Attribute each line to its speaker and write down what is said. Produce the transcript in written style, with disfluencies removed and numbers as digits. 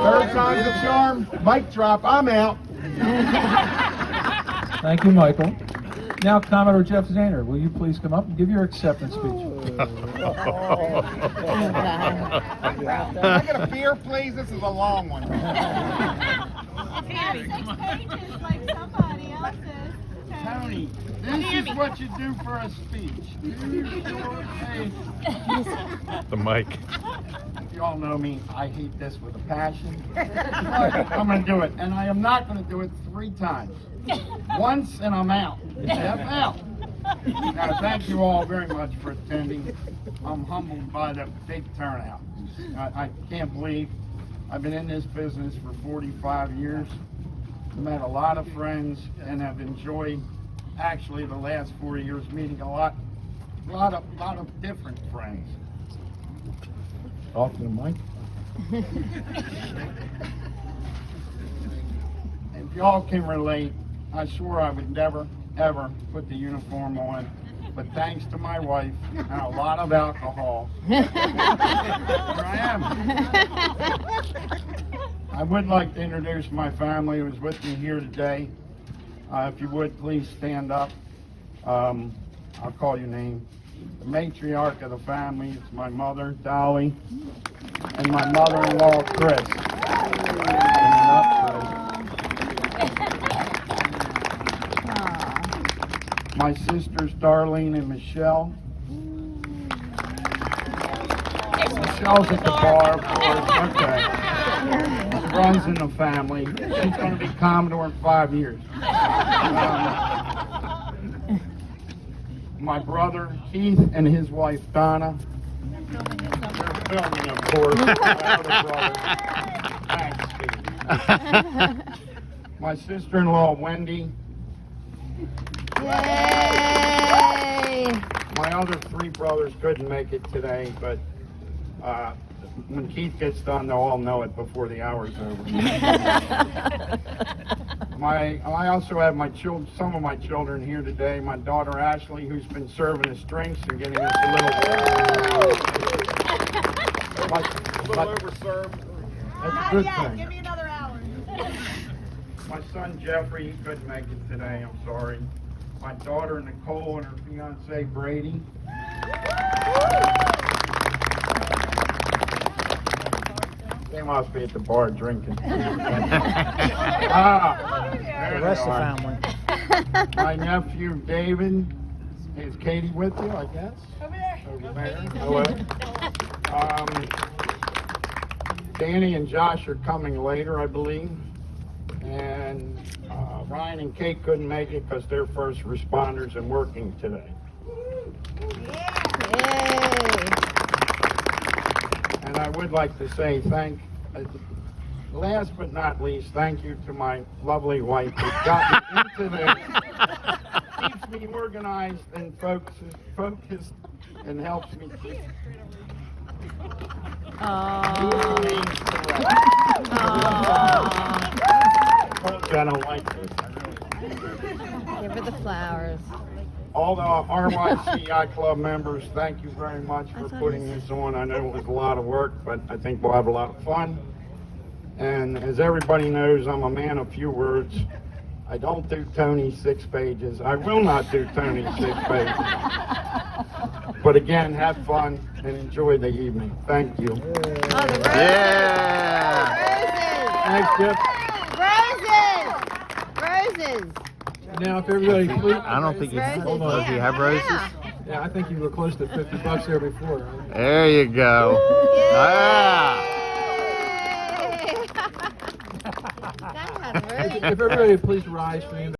Speaker 1: Third time's a charm. Mic drop. I'm out.
Speaker 2: Thank you, Michael. Now, Commodore Jeff Zahner, will you please come up and give your acceptance speech?
Speaker 1: Can I get a beer, please? This is a long one.
Speaker 3: It's got 6 pages like somebody else's.
Speaker 1: Tony, this is what you do for a speech.
Speaker 4: The mic.
Speaker 1: You all know me. I hate this with a passion. I'm going to do it, and I am not going to do it 3 times. Once, and I'm out. I'm out. Now, thank you all very much for attending. I'm humbled by the big turnout. I can't believe I've been in this business for 45 years. Met a lot of friends and have enjoyed actually the last 4 years meeting a lot of different friends. Talk to the mic. If y'all can relate, I swore I would never ever put the uniform on, but thanks to my wife and a lot of alcohol, here I am. I would like to introduce my family who's with me here today. If you would, please stand up. I'll call your name. The matriarch of the family is my mother, Dolly, and my mother-in-law, Chris. My sisters, Darlene and Michelle. Michelle's at the bar, of course. Okay. Runs in the family. She's going to be Commodore in 5 years. My brother Keith and his wife Donna. They're filming, of course. My other brother. Thanks, Keith. My sister-in-law Wendy.
Speaker 5: Yay!
Speaker 1: My other 3 brothers couldn't make it today, but when Keith gets done, they'll all know it before the hour's over. I also have some of my children here today. My daughter Ashley, who's been serving as drinks and getting us a little overserved. That's a good thing.
Speaker 3: Give me another hour.
Speaker 1: My son Jeffrey, he couldn't make it today. I'm sorry. My daughter Nicole and her fiance Brady. They must be at the bar drinking.
Speaker 6: The rest of the family.
Speaker 1: My nephew David. Is Katie with you, I guess? Over there. Hello. Danny and Josh are coming later, I believe. And Ryan and Kate couldn't make it because they're first responders and working today. And I would like to say last but not least, thank you to my lovely wife who got me into this, keeps me organized and focused and helps me keep I don't like this.
Speaker 5: Give her the flowers.
Speaker 1: All the RYCI club members, thank you very much for putting this on. I know it was a lot of work, but I think we'll have a lot of fun. And as everybody knows, I'm a man of few words. I don't do Tony's 6 pages. I will not do Tony's 6 pages. But again, have fun and enjoy the evening. Thank you.
Speaker 4: Yeah.
Speaker 1: Thanks, Jeff.
Speaker 5: Roses!
Speaker 2: Now, if everybody please...
Speaker 4: I don't think you
Speaker 5: Roses,
Speaker 4: hold on. Do you have roses?
Speaker 2: Yeah, I think you were close to $50 there before. Right?
Speaker 4: There you go. Ah.
Speaker 5: That had roses.
Speaker 2: If everybody please rise for the